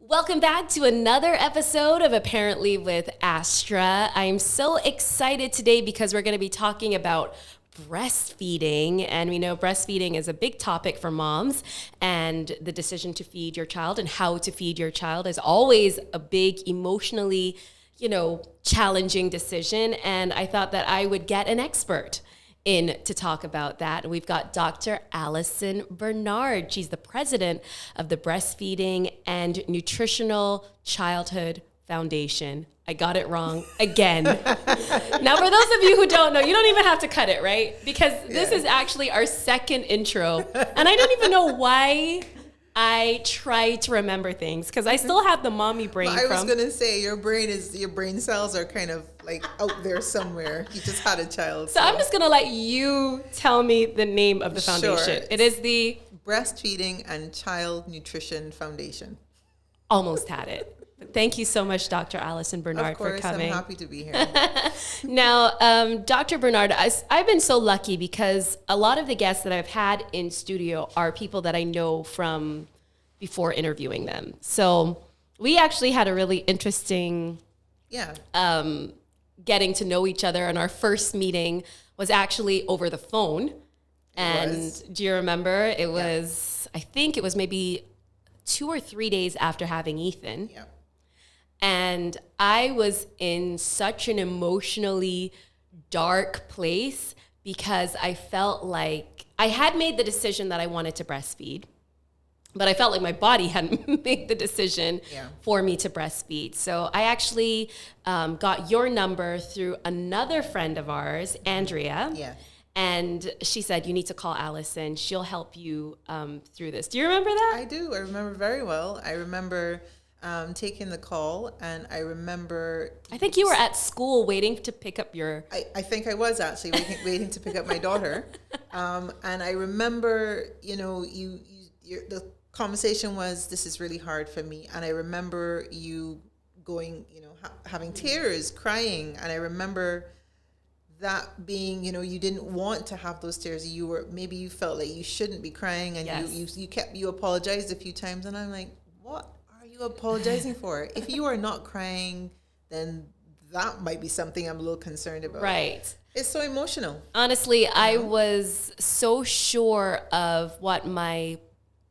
Welcome back to another episode of Apparently with Astra. I'm so excited today because we're going to be talking about breastfeeding. And we know breastfeeding is a big topic for moms, and the decision to feed your child and how to feed your child is always a big emotionally, challenging decision. And I thought that I would get an expert in to talk about that. And we've got Dr. Allison Bernard. She's the president of the Breastfeeding and Nutritional Childhood Foundation. I got it wrong again. Now, for those of you who don't know, you don't even have to cut it, right? Because this is actually our second intro. And I don't even know why I try to remember things, because I still have the mommy brain. I was going to say, your brain cells are kind of like out there somewhere. You just had a child. So I'm just going to let you tell me the name of the foundation. Sure. It is the Breastfeeding and Child Nutrition Foundation. Almost had it. Thank you so much, Dr. Allison Bernard, for coming. I'm happy to be here. Now, Dr. Bernard, I've been so lucky because a lot of the guests that I've had in studio are people that I know from before interviewing them. So we actually had a really interesting getting to know each other. And our first meeting was actually over the phone. Do you remember? It was, I think it was maybe 2 or 3 days after having Ethan. Yeah. And I was in such an emotionally dark place because I felt like I had made the decision that I wanted to breastfeed, but I felt like my body hadn't made the decision for me to breastfeed. So I actually got your number through another friend of ours, Andrea. Yeah. And she said, you need to call Allison. She'll help you through this. Do you remember that? I do. I remember very well. I remember taking the call, and I remember... I think you were at school waiting to pick up your... I think I was actually waiting to pick up my daughter. And I remember, the conversation was, this is really hard for me. And I remember you going, having tears, crying. And I remember that being, you didn't want to have those tears. Maybe you felt like you shouldn't be crying, and you apologized a few times. And I'm like, what are you apologizing for? If you are not crying, then that might be something I'm a little concerned about. Right. It's so emotional. Honestly, I was so sure of what my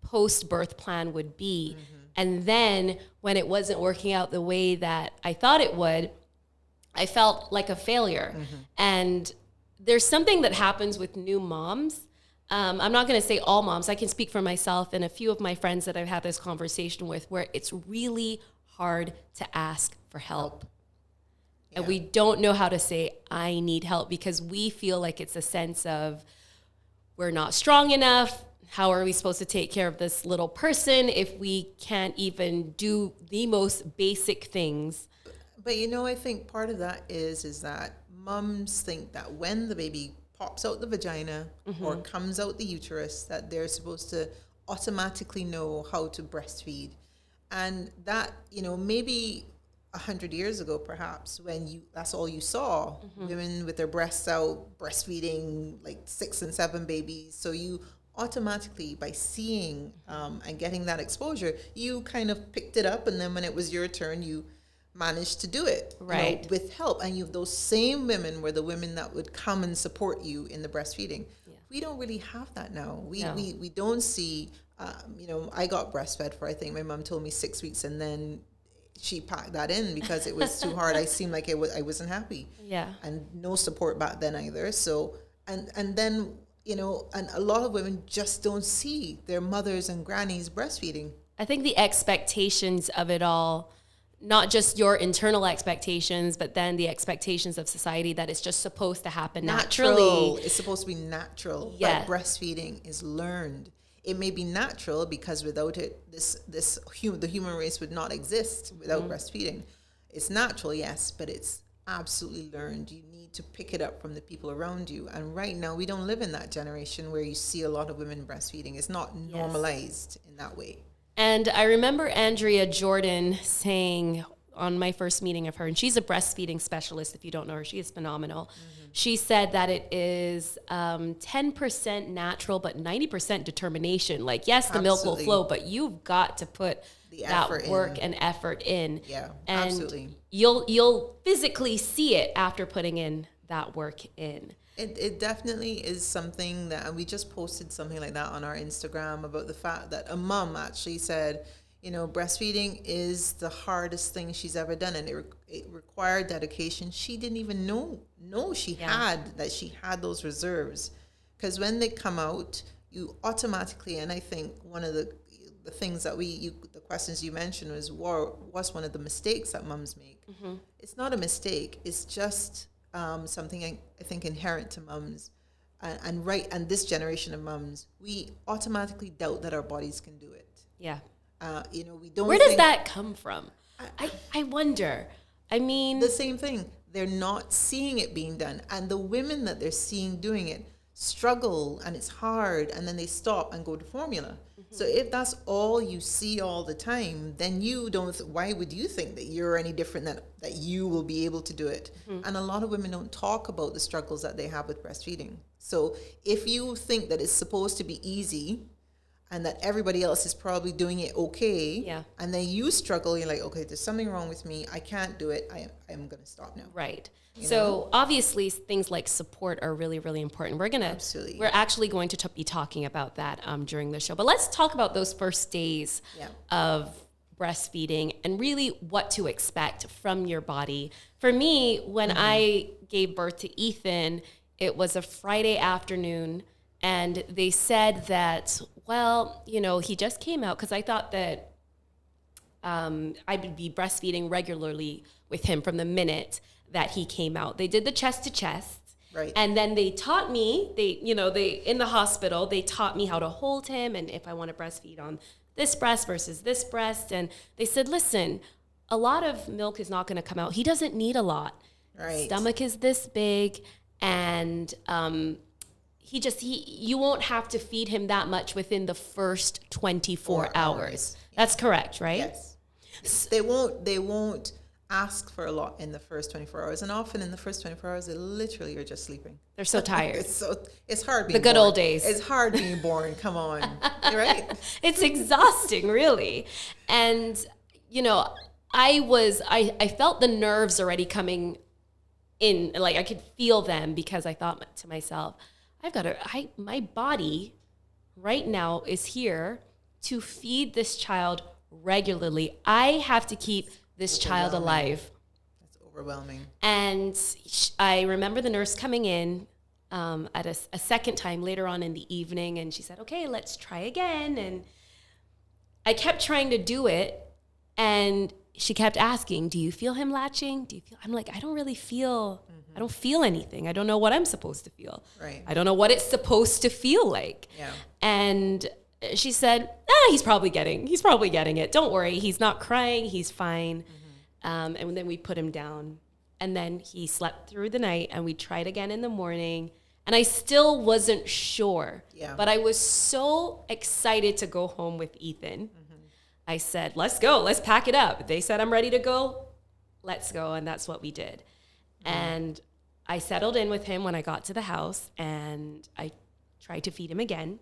post-birth plan would be. Mm-hmm. And then when it wasn't working out the way that I thought it would, I felt like a failure. Mm-hmm. And there's something that happens with new moms. I'm not going to say all moms. I can speak for myself and a few of my friends that I've had this conversation with, where it's really hard to ask for help. Yeah. And we don't know how to say, I need help, because we feel like it's a sense of we're not strong enough. How are we supposed to take care of this little person if we can't even do the most basic things? But I think part of that is that moms think that when the baby pops out the vagina or comes out the uterus, that they're supposed to automatically know how to breastfeed. And that, maybe 100 years ago, perhaps, when that's all you saw, women with their breasts out, breastfeeding like 6 and 7 babies. So you automatically, by seeing and getting that exposure, you kind of picked it up. And then when it was your turn, you managed to do it, right, with help. And those same women were the women that would come and support you in the breastfeeding. Yeah. We don't really have that now. We don't see, I got breastfed for, I think my mom told me 6 weeks, and then she packed that in because it was too hard. I seemed like I wasn't happy. Yeah. And no support back then either. So, and then, and a lot of women just don't see their mothers and grannies breastfeeding. I think the expectations of it all, not just your internal expectations, but then the expectations of society, that it's just supposed to happen naturally. It's supposed to be natural. Yeah. But breastfeeding is learned. It may be natural because without it, the human race would not exist without breastfeeding. It's natural, yes, but it's absolutely learned. You need to pick it up from the people around you. And right now, we don't live in that generation where you see a lot of women breastfeeding. It's not normalized in that way. And I remember Andrea Jordan saying on my first meeting of her, and she's a breastfeeding specialist, if you don't know her, she is phenomenal. Mm-hmm. She said that it is 10% natural, but 90% determination. Like, yes, the milk will flow, but you've got to put that work and effort in. Yeah, and absolutely. You'll physically see it after putting in that work in. It definitely is something that, and we just posted something like that on our Instagram about the fact that a mom actually said, breastfeeding is the hardest thing she's ever done, and it required dedication. She didn't even know she had those reserves, because when they come out, you automatically, and I think one of the things that the questions you mentioned was one of the mistakes that mums make. Mm-hmm. It's not a mistake. It's just something I think inherent to mums, and this generation of mums, we automatically doubt that our bodies can do it. Yeah. We don't. Where does that come from? I wonder. I mean, the same thing. They're not seeing it being done, and the women that they're seeing doing it struggle, and it's hard, and then they stop and go to formula. Mm-hmm. So if that's all you see all the time, then you don't. Why would you think that you're any different, that you will be able to do it? Mm-hmm. And a lot of women don't talk about the struggles that they have with breastfeeding. So if you think that it's supposed to be easy, and that everybody else is probably doing it okay, and then you struggle, you're like, okay, there's something wrong with me. I can't do it. I am going to stop now. Right. So obviously things like support are really, really important. We're actually going to be talking about that during the show. But let's talk about those first days of breastfeeding and really what to expect from your body. For me, when I gave birth to Ethan, it was a Friday afternoon, and they said that, well, he just came out, because I thought that I would be breastfeeding regularly with him from the minute that he came out. They did the chest to chest. Right. And then they taught me, they in the hospital, they taught me how to hold him and if I want to breastfeed on this breast versus this breast. And they said, listen, a lot of milk is not going to come out. He doesn't need a lot. Right. Stomach is this big, and you won't have to feed him that much within the first 24 hours. That's correct, right? Yes. They won't ask for a lot in the first 24 hours. And often in the first 24 hours, they literally are just sleeping. They're so tired. It's hard being the good born. Old days. It's hard being born. Come on. Right? It's exhausting, really. And, I felt the nerves already coming in. Like, I could feel them, because I thought to myself, my body right now is here to feed this child regularly. I have to keep this child alive. That's overwhelming. And I remember the nurse coming in at a second time later on in the evening, and she said, okay, let's try again. And I kept trying to do it, and she kept asking, do you feel him latching? I'm like, I don't really feel, I don't feel anything. I don't know what I'm supposed to feel. Right. I don't know what it's supposed to feel like. Yeah. And she said, he's probably getting it. Don't worry. He's not crying. He's fine. Mm-hmm. And then we put him down, and then he slept through the night, and we tried again in the morning, and I still wasn't sure. Yeah. But I was so excited to go home with Ethan. Mm-hmm. I said, let's go. Let's pack it up. They said, I'm ready to go. Let's go. And that's what we did. Mm-hmm. And I settled in with him when I got to the house, and I tried to feed him again.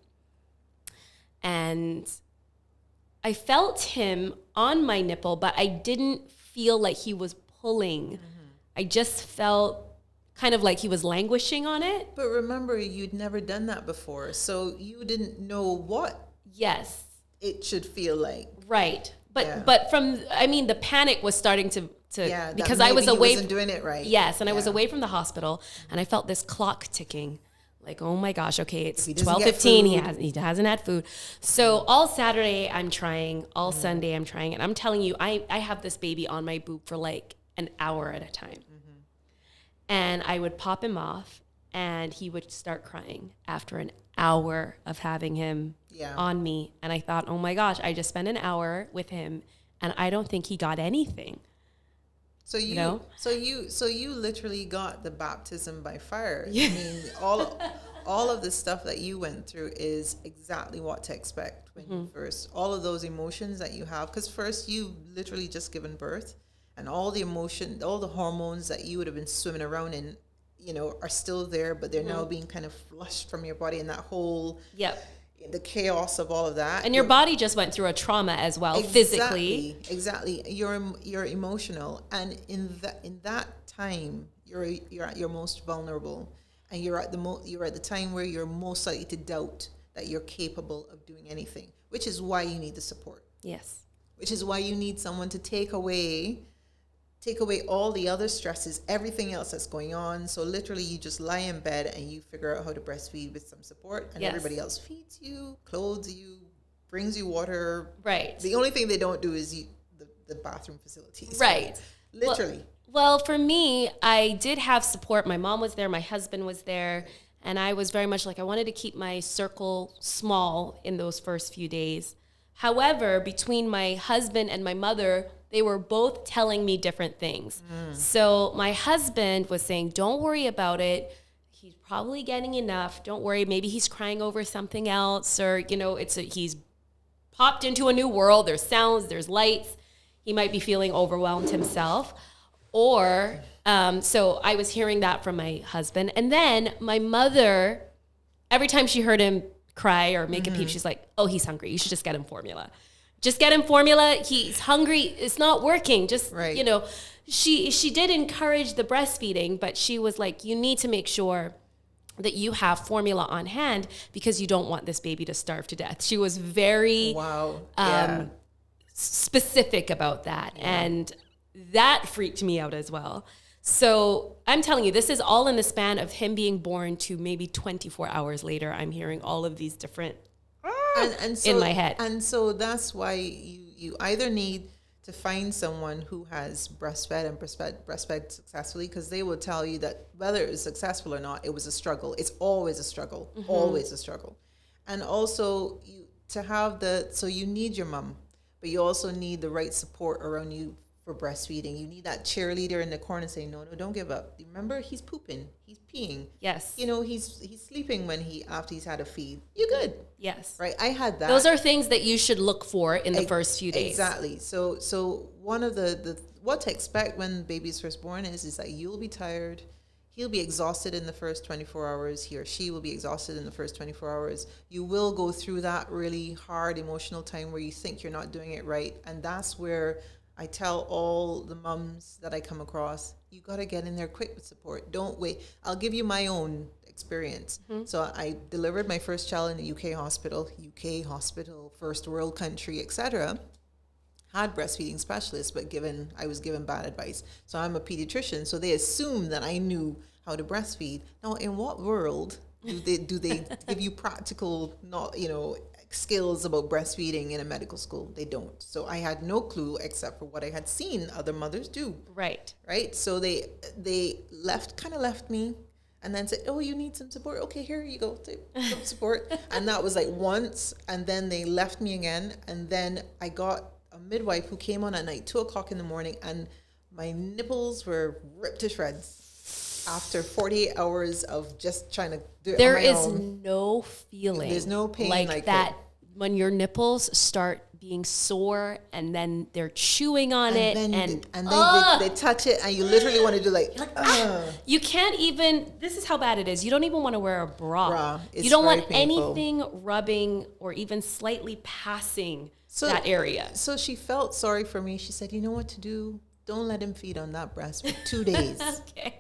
And I felt him on my nipple, but I didn't feel like he was pulling. Mm-hmm. I just felt kind of like he was languishing on it. But remember, you'd never done that before, so you didn't know what it should feel like. Right. But the panic was starting to because I was away. He wasn't doing it right. Yes, and I was away from the hospital, and I felt this clock ticking. Like, oh my gosh, okay, it's 12:15. He hasn't had food. So all Saturday I'm trying, all Sunday I'm trying, and I'm telling you, I have this baby on my boob for like an hour at a time. Mm-hmm. And I would pop him off, and he would start crying after an hour of having him on me. And I thought, oh my gosh, I just spent an hour with him, and I don't think he got anything. So you literally got the baptism by fire. Yeah. I mean, all of the stuff that you went through is exactly what to expect when you first, all of those emotions that you have, because first you literally just given birth, and all the emotion, all the hormones that you would have been swimming around in, are still there, but they're now being kind of flushed from your body, and that whole, the chaos of all of that. And your body just went through a trauma as well, physically. Exactly. You're emotional, and in that time, you're at your most vulnerable, and you're at the time where you're most likely to doubt that you're capable of doing anything, which is why you need the support. Yes. Which is why you need someone to take away all the other stresses, everything else that's going on. So literally you just lie in bed and you figure out how to breastfeed with some support, and everybody else feeds you, clothes you, brings you water. Right. The only thing they don't do is the bathroom facilities. Right. Literally. Well, for me, I did have support. My mom was there, my husband was there, and I was very much like, I wanted to keep my circle small in those first few days. However, between my husband and my mother, they were both telling me different things. So my husband was saying, don't worry about it. He's probably getting enough. Don't worry. Maybe he's crying over something else, or, he's popped into a new world. There's sounds, there's lights. He might be feeling overwhelmed himself. Or, so I was hearing that from my husband. And then my mother, every time she heard him cry or make a peep, she's like, oh, he's hungry. You should just get him formula. Just get him formula. He's hungry. It's not working. Just, she did encourage the breastfeeding, but she was like, you need to make sure that you have formula on hand because you don't want this baby to starve to death. She was very specific about that. Yeah. And that freaked me out as well. So I'm telling you, this is all in the span of him being born to maybe 24 hours later. I'm hearing all of these different and so, in my head. And so that's why you either need to find someone who has breastfed and breastfed successfully, because they will tell you that whether it was successful or not, it was a struggle. It's always a struggle, always a struggle. And also you need your mom, but you also need the right support around you for breastfeeding. You need that cheerleader in the corner saying, no, don't give up. Remember, he's pooping, he's peeing. Yes. He's sleeping after he's had a feed. You're good. Yes. Right. I had that. Those are things that you should look for in the first few days. Exactly. So one of the what to expect when baby's first born is that you'll be tired. He'll be exhausted in the first 24 hours. He or she will be exhausted in the first 24 hours. You will go through that really hard emotional time where you think you're not doing it right. And that's where I tell all the mums that I come across, you got to get in there quick with support. Don't wait. I'll give you my own experience. So I delivered my first child in a UK hospital, first world country, etc. Had breastfeeding specialists, but I was given bad advice. So I'm a pediatrician, so they assumed that I knew how to breastfeed. Now, in what world do they give you practical, skills about breastfeeding in a medical school? They don't. So I had no clue except for what I had seen other mothers do. Right. So they left me and then said, oh, you need some support. Okay, here you go. Some support. And that was like once, and then they left me again. And then I got a midwife who came on at night, 2:00 in the morning, and my nipples were ripped to shreds after 48 hours of just trying to do it there on my is own. No feeling. There's no pain like that. When your nipples start being sore and then they're chewing on it and they touch it and you literally want to do you can't even, this is how bad it is. You don't even want to wear a bra. You don't want painful. anything rubbing or even slightly passing that area. So she felt sorry for me. She said, you know what to do? Don't let him feed on that breast for 2 days. Okay.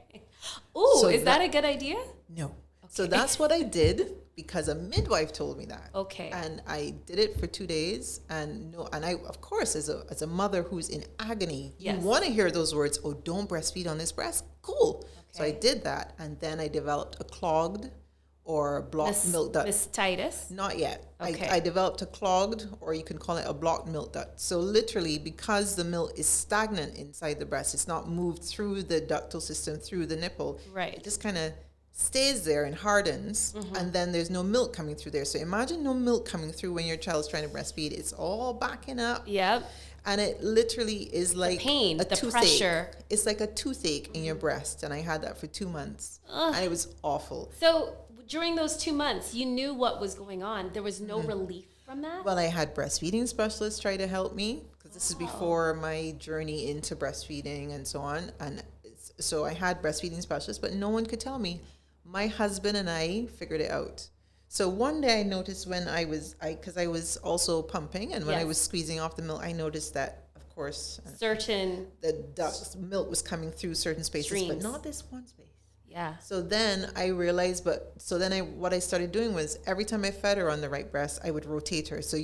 Ooh, is that a good idea? No. Okay. So that's what I did because a midwife told me that. Okay. And I did it for 2 days. And I, of course, as a mother who's in agony, you want to hear those words, oh, don't breastfeed on this breast. Cool. Okay. So I did that. And then I developed a clogged or blocked milk duct. Mastitis? Not yet. Okay. I developed a clogged, or you can call it a blocked milk duct. So literally, because the milk is stagnant inside the breast, it's not moved through the ductal system, through the nipple. Right. It just kind of stays there and hardens, and then there's no milk coming through there. So imagine no milk coming through when your child's trying to breastfeed. It's all backing up. Yep. And it literally is like the pain, the toothache. pressure. It's like a toothache in your breast. And I had that for 2 months. And it was awful. So during those 2 months, you knew what was going on. There was no relief from that? Well, I had breastfeeding specialists try to help me, because this is before my journey into breastfeeding and so on. And so I had breastfeeding specialists, but no one could tell me. My husband and I figured it out. So one day I noticed when because I was also pumping, and when I Yes. was squeezing off the milk, I noticed that, of course, Certain, the duct's milk was coming through certain spaces, but Streams. not this one space. yeah. So then I realized, what I started doing was every time I fed her on the right breast, I would rotate her. So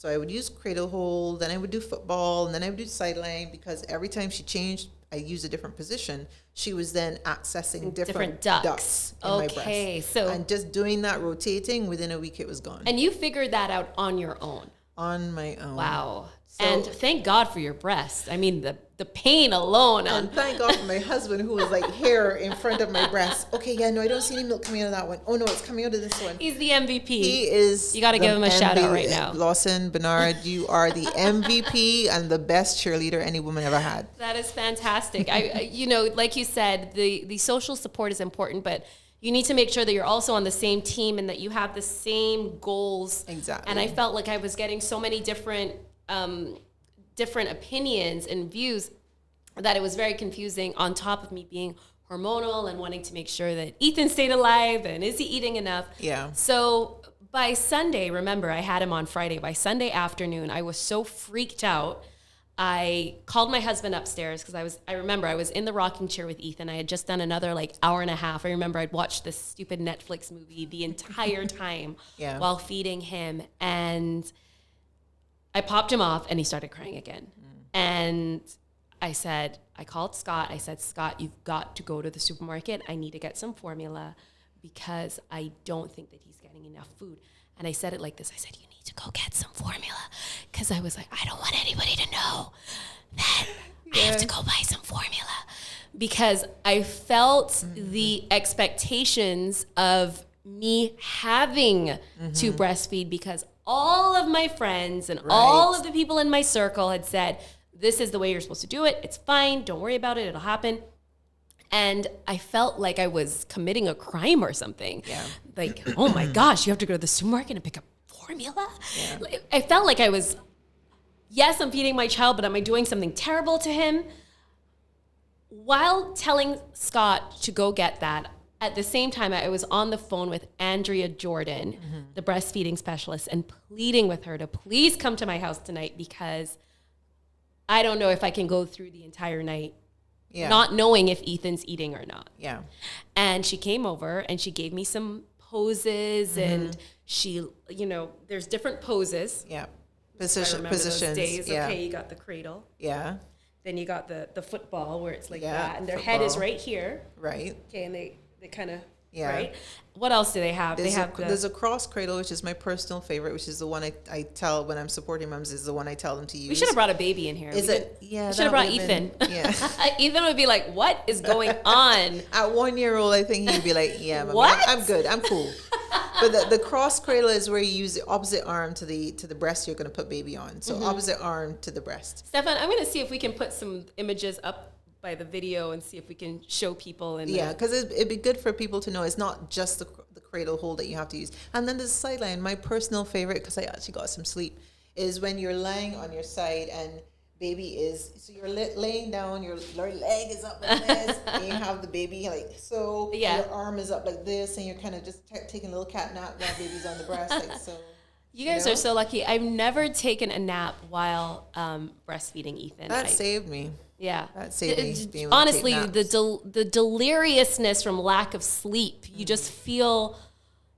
I would use cradle hold, then I would do football, and then I would do sideline, because every time she changed, I used a different position. She was then accessing different ducts in my breast. Okay, so And just doing that rotating, within a week it was gone. and you figured that out on your own. On my own. Wow. So- and thank God for your breast. I mean, the pain alone on And thank God for my husband, who was like hair in front of my breast. Okay, yeah, no, I don't see any milk coming out of that one. Oh no, it's coming out of this one. he's the MVP. He is. You gotta the give him a shout out right now. Allison Bernard, you are the MVP and the best cheerleader any woman ever had. That is fantastic. You know, like you said, the social support is important, but you need to make sure that you're also on the same team and that you have the same goals. Exactly. And I felt like I was getting so many different opinions and views that it was very confusing, on top of me being hormonal and wanting to make sure that Ethan stayed alive and is he eating enough. Yeah. So by Sunday, remember, I had him on Friday. By Sunday afternoon, I was so freaked out. I called my husband upstairs because I remember I was in the rocking chair with Ethan. I had just done another like hour and a half. I remember I'd watched this stupid Netflix movie the entire time Yeah. while feeding him. And I popped him off and he started crying again. And I called Scott. I said, Scott, you've got to go to the supermarket. I need to get some formula because I don't think that he's getting enough food. And I said it like this. I said, you need to go get some formula. Because I was like, I don't want anybody to know that I have to go buy some formula. Because I felt the expectations of me having to breastfeed, because all of my friends and all of the people in my circle had said, this is the way you're supposed to do it. It's fine. Don't worry about it. It'll happen. And I felt like I was committing a crime or something. Yeah. Like, oh my gosh, you have to go to the supermarket and pick up formula? Yeah. Like, I felt like I was, yes, I'm feeding my child, but am I doing something terrible to him? While telling Scott to go get that, at the same time, I was on the phone with Andrea Jordan, the breastfeeding specialist, and pleading with her to please come to my house tonight, because I don't know if I can go through the entire night not knowing if Ethan's eating or not. Yeah. And she came over and she gave me some poses and she, you know, there's different poses. Yeah. I remember Positions. those days. Yeah. Okay, you got the cradle. Yeah. Then you got the football where it's like Yeah, that. And their head is football. right here. Right. Okay, and they kind of, Yeah. right? What else do they have? There's a cross cradle, which is my personal favorite, which is the one I tell when I'm supporting moms, is the one I tell them to use. we should have brought a baby in here. Is it? Yeah. We should have brought Ethan. Ethan would be like, what is going on? At 1 year old, I think he'd be like, yeah, mommy, What? I'm good. I'm cool. But the cross cradle is where you use the opposite arm to the breast you're going to put baby on. So opposite arm to the breast. Stefan, I'm going to see if we can put some images up by the video and see if we can show people. And Yeah, because it'd be good for people to know it's not just the cradle hold that you have to use. And then the sideline, my personal favorite, because I actually got some sleep, is when you're lying on your side and baby is, so you're laying down, your leg is up like this, and you have the baby like so, and your arm is up like this, and you're kind of just taking a little cat nap while baby's on the breast, like so. You guys are so lucky. I've never taken a nap while breastfeeding Ethan. That saved me. Yeah. That saved me. being able to Honestly, take naps. the deliriousness from lack of sleep, you just feel,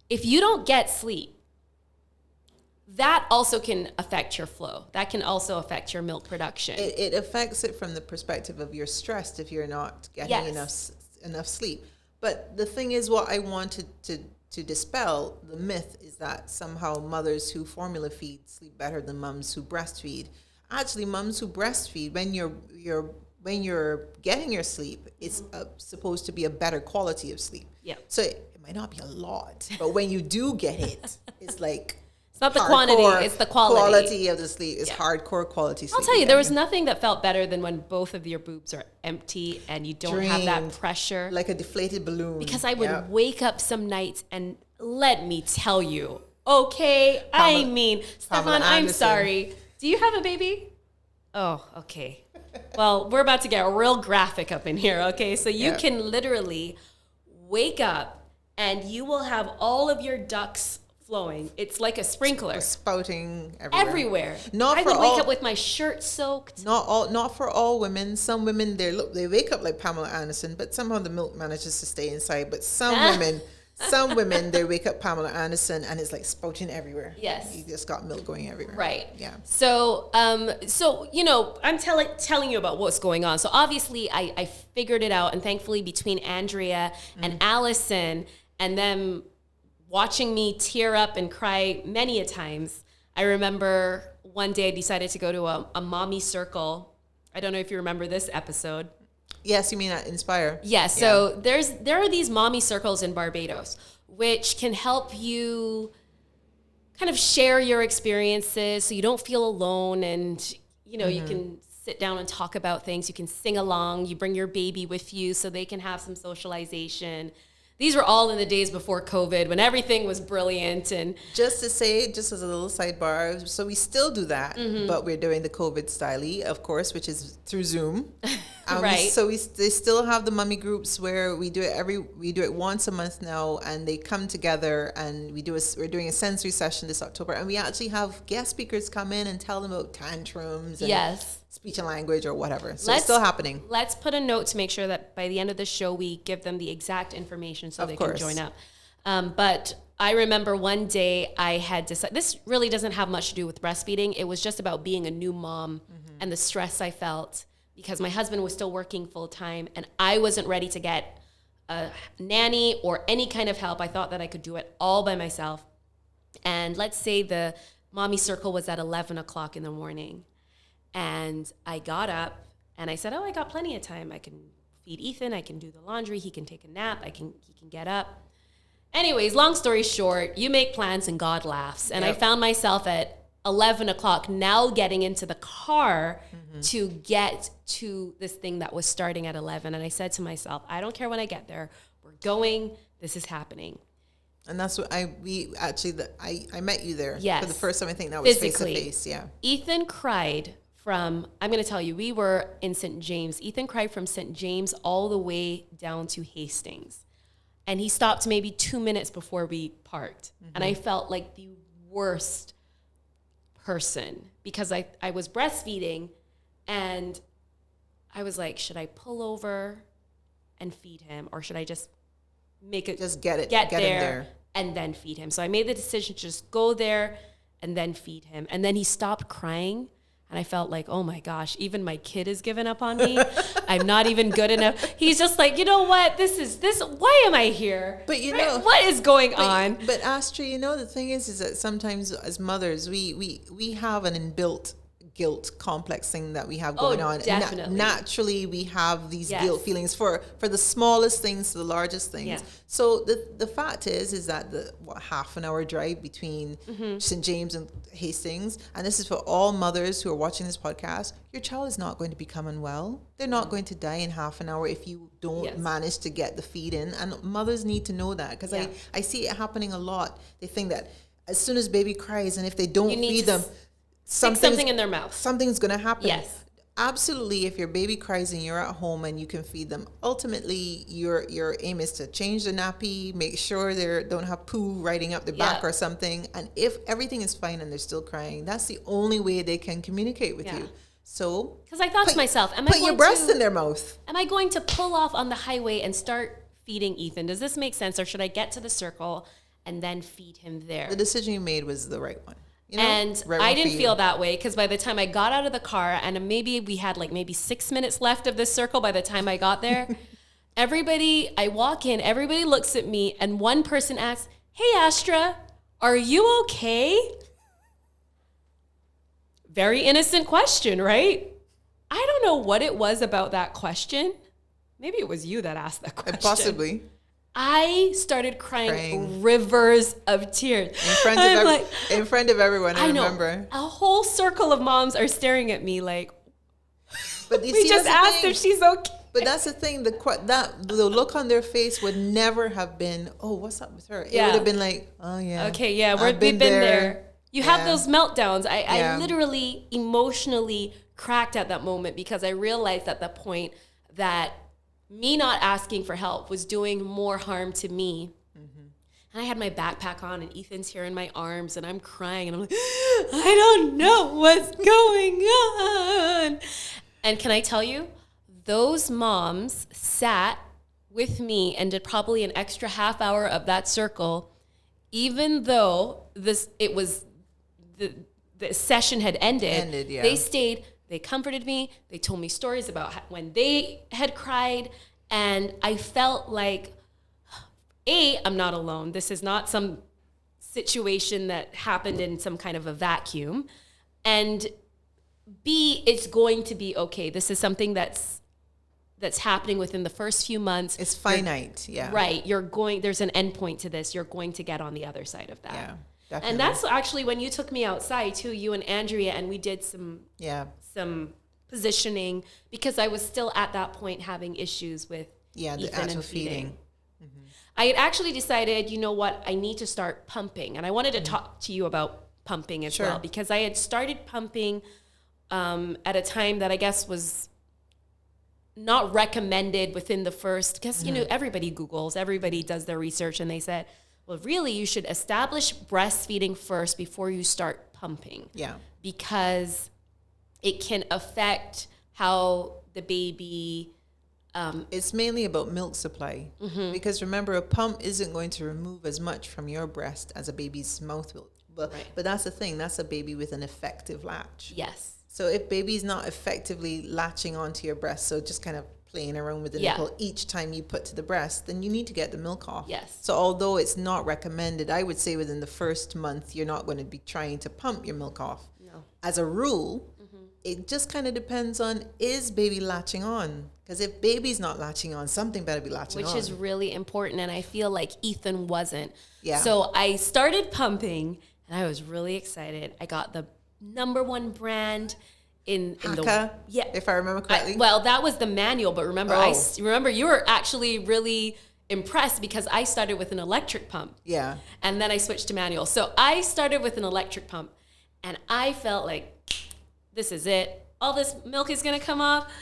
if you don't get sleep, that also can affect your flow. That can also affect your milk production. It affects it from the perspective of you're stressed if you're not getting enough sleep. But the thing is, what I wanted to dispel the myth is that somehow mothers who formula feed sleep better than moms who breastfeed. Actually, moms who breastfeed, when you're getting your sleep, it's supposed to be a better quality of sleep. Yeah. So it might not be a lot, but when you do get it, it's like it's not the quantity, it's the quality. Quality of the sleep is hardcore quality sleep. I'll tell you, there was nothing that felt better than when both of your boobs are empty and you don't have that Drained, pressure. like a deflated balloon. Because I would wake up some nights and let me tell you, okay, Stefan, I'm sorry. Do you have a baby? Oh, okay. Well, we're about to get real graphic up in here, okay? So you can literally wake up and you will have all of your ducts flowing. It's like a sprinkler. Spouting Everywhere. I would wake up with my shirt soaked. Not for all women. Some women, they wake up like Pamela Anderson, but somehow the milk manages to stay inside. But some women, they wake up Pamela Anderson and it's like spouting everywhere. Yes. You just got milk going everywhere. Right. Yeah. So, I'm telling you about what's going on. So obviously I figured it out, and thankfully between Andrea and Allison and them watching me tear up and cry many a times, I remember one day I decided to go to a mommy circle. I don't know if you remember this episode. Yes, you mean at Inspire? Yeah, so there are these mommy circles in Barbados, which can help you kind of share your experiences so you don't feel alone, and you can sit down and talk about things. You can sing along. You bring your baby with you so they can have some socialization. These were all in the days before COVID, when everything was brilliant. And just to say, just as a little sidebar, so we still do that, but we're doing the COVID style, of course, which is through Zoom. Right. So they still have the mummy groups where we do it once a month now, and they come together, and we're doing a sensory session this October, and we actually have guest speakers come in and tell them about tantrums and speech and language or whatever. So it's still happening. Let's put a note to make sure that by the end of the show, we give them the exact information so they can join up. But I remember one day I had decided, this really doesn't have much to do with breastfeeding. It was just about being a new mom and the stress I felt because my husband was still working full time and I wasn't ready to get a nanny or any kind of help. I thought that I could do it all by myself. And let's say the mommy circle was at 11 o'clock in the morning. And I got up and I said, I got plenty of time. I can feed Ethan. I can do the laundry. He can take a nap. He can get up. Anyways, long story short, you make plans and God laughs. And I found myself at 11 o'clock now getting into the car to get to this thing that was starting at 11. And I said to myself, I don't care when I get there. We're going. This is happening. And that's what I met you there for the first time. I think that was physically. Face to face. Yeah. Ethan cried I'm going to tell you, we were in St. James. Ethan cried from St. James all the way down to Hastings. And he stopped maybe 2 minutes before we parked. And I felt like the worst person because I was breastfeeding and I was like, should I pull over and feed him or should I just get there and then feed him? So I made the decision to just go there and then feed him. And then he stopped crying. And I felt like, oh my gosh, even my kid has given up on me. I'm not even good enough. He's just like, you know what? Why am I here? But what is going on? But Astra, the thing is that sometimes as mothers, we have an inbuilt guilt complex thing that we have going on. Definitely. Naturally, we have these guilt feelings for the smallest things to the largest things. Yeah. So the fact is that the half an hour drive between St. James and Hastings, and this is for all mothers who are watching this podcast, your child is not going to become unwell. They're not going to die in half an hour if you don't manage to get the feed in. And mothers need to know that because I see it happening a lot. They think that as soon as baby cries and if they don't feed them, something in their mouth. Something's going to happen. Yes. Absolutely. If your baby cries and you're at home and you can feed them, ultimately your aim is to change the nappy, make sure they don't have poo riding up their back or something. And if everything is fine and they're still crying, that's the only way they can communicate with you. So, because I thought to myself, put your breast in their mouth. Am I going to pull off on the highway and start feeding Ethan? Does this make sense? Or should I get to the circle and then feed him there? The decision you made was the right one. And I didn't feel that way because by the time I got out of the car and maybe we had maybe 6 minutes left of this circle by the time I got there, I walk in, everybody looks at me and one person asks, hey, Astra, are you okay? Very innocent question, right? I don't know what it was about that question. Maybe it was you that asked that question. Possibly. I started crying rivers of tears. In front of everyone, I remember. A whole circle of moms are staring at me like, but we just asked if she's okay. But that's the thing, the look on their face would never have been, oh, what's up with her? It would have been like, oh, yeah. Okay, yeah, we've been there. You have those meltdowns. I literally emotionally cracked at that moment because I realized at that point that me not asking for help was doing more harm to me And I had my backpack on, and Ethan's here in my arms, and I'm crying, and I'm like, I don't know what's going on. And can I tell you, those moms sat with me and did probably an extra half hour of that circle, even though the session had ended. Yeah. They stayed, they comforted me, they told me stories about when they had cried, and I felt like, I'm not alone. This is not some situation that happened in some kind of a vacuum. And B, it's going to be okay. This is something that's happening within the first few months. It's finite, yeah. Right. There's an end point to this. You're going to get on the other side of that. Yeah, definitely. And that's actually when you took me outside too, you and Andrea, and we did some positioning, because I was still at that point having issues with the Ethan actual and feeding. Mm-hmm. I had actually decided, you know what, I need to start pumping. And I wanted to talk to you about pumping as well, because I had started pumping at a time that I guess was not recommended within the first, because, you know, everybody Googles, everybody does their research, and they said, well, really, you should establish breastfeeding first before you start pumping. Yeah. Because it can affect how the baby... it's mainly about milk supply, because remember, a pump isn't going to remove as much from your breast as a baby's mouth will. But that's the thing, that's a baby with an effective latch. Yes. So if baby's not effectively latching onto your breast, so just kind of playing around with the nipple each time you put to the breast, then you need to get the milk off. Yes. So although it's not recommended, I would say within the first month, you're not going to be trying to pump your milk off. No. As a rule, it just kind of depends on, is baby latching on? Because if baby's not latching on, something better be latching on. Which is really important, and I feel like Ethan wasn't. Yeah. So I started pumping, and I was really excited. I got the #1 brand in Haka, if I remember correctly. Well, that was the manual, but remember, remember you were actually really impressed because I started with an electric pump. Yeah. And then I switched to manual. So I started with an electric pump, and I felt like, this is it. All this milk is going to come off.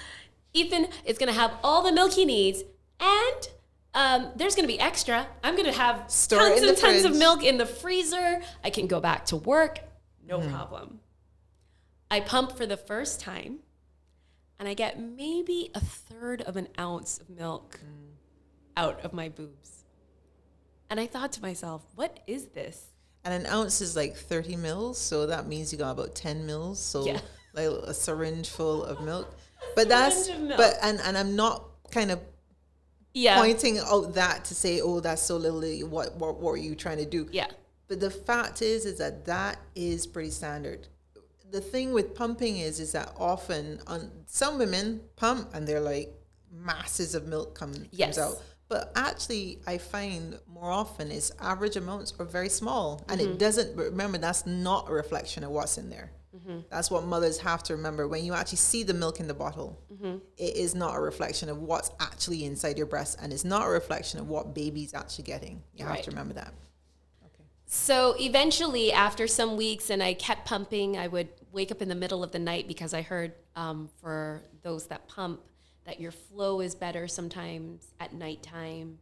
Ethan is going to have all the milk he needs, and there's going to be extra. I'm going to have tons and tons of milk in the freezer. I can go back to work. No problem. I pump for the first time, and I get maybe 1/3 of an ounce of milk out of my boobs. And I thought to myself, what is this? And an ounce is like 30 mils, so that means you got about 10 mils. So like a syringe full of milk. But and I'm not kind of pointing out that to say, oh, that's so little. What were you trying to do? Yeah. But the fact is that is pretty standard. The thing with pumping is that often some women pump and they're like masses of milk comes out. But actually, I find more often is average amounts are very small. And it doesn't, remember, that's not a reflection of what's in there. That's what mothers have to remember. When you actually see the milk in the bottle, it is not a reflection of what's actually inside your breast. And it's not a reflection of what baby's actually getting. You have to remember that. Okay. So eventually, after some weeks, and I kept pumping, I would wake up in the middle of the night because I heard for those that pump, that your flow is better sometimes at nighttime.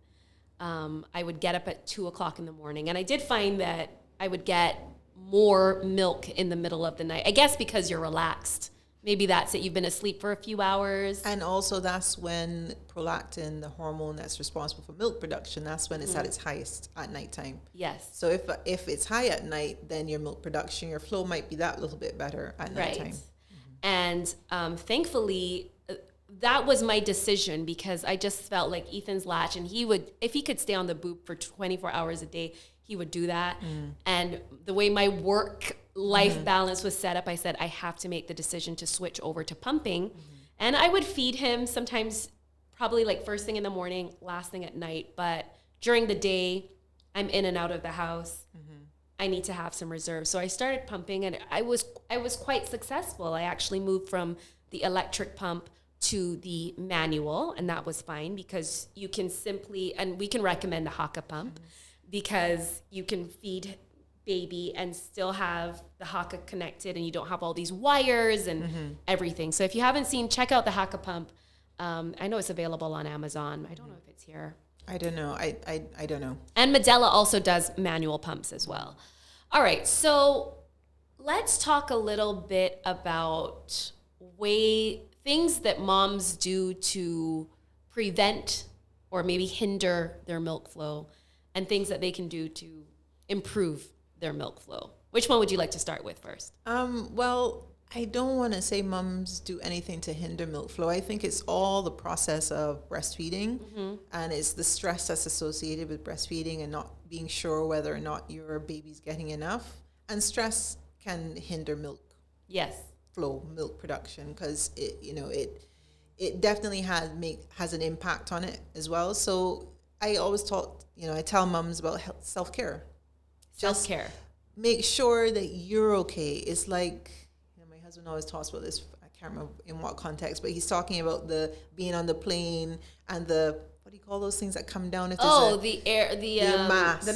I would get up at 2:00 in the morning. And I did find that I would get more milk in the middle of the night. I guess because you're relaxed. Maybe that's it. You've been asleep for a few hours. And also that's when prolactin, the hormone that's responsible for milk production, that's when it's at its highest at nighttime. Yes. So if it's high at night, then your milk production, your flow might be that little bit better at nighttime. And thankfully, that was my decision because I just felt like Ethan's latch, and if he could stay on the boob for 24 hours a day, he would do that. And the way my work-life balance was set up, I said, I have to make the decision to switch over to pumping. And I would feed him sometimes probably like first thing in the morning, last thing at night. But during the day, I'm in and out of the house. I need to have some reserves. So I started pumping, and I was quite successful. I actually moved from the electric pump to the manual, and that was fine because you can and we can recommend the Haka pump because you can feed baby and still have the Haka connected, and you don't have all these wires and everything. So if you haven't seen, check out the Haka pump. I know it's available on Amazon. I don't know if it's here. I don't know. I don't know. And Medela also does manual pumps as well. All right, so let's talk a little bit about things that moms do to prevent or maybe hinder their milk flow, and things that they can do to improve their milk flow. Which one would you like to start with first? Well, I don't want to say mums do anything to hinder milk flow. I think it's all the process of breastfeeding, and it's the stress that's associated with breastfeeding and not being sure whether or not your baby's getting enough. And stress can hinder milk flow, milk production, because it definitely has an impact on it as well. So I always I tell mums about self-care. Self-care. Make sure that you're okay. It's like, my husband always talks about this. I can't remember in what context, but he's talking about the being on the plane and what do you call those things that come down? If the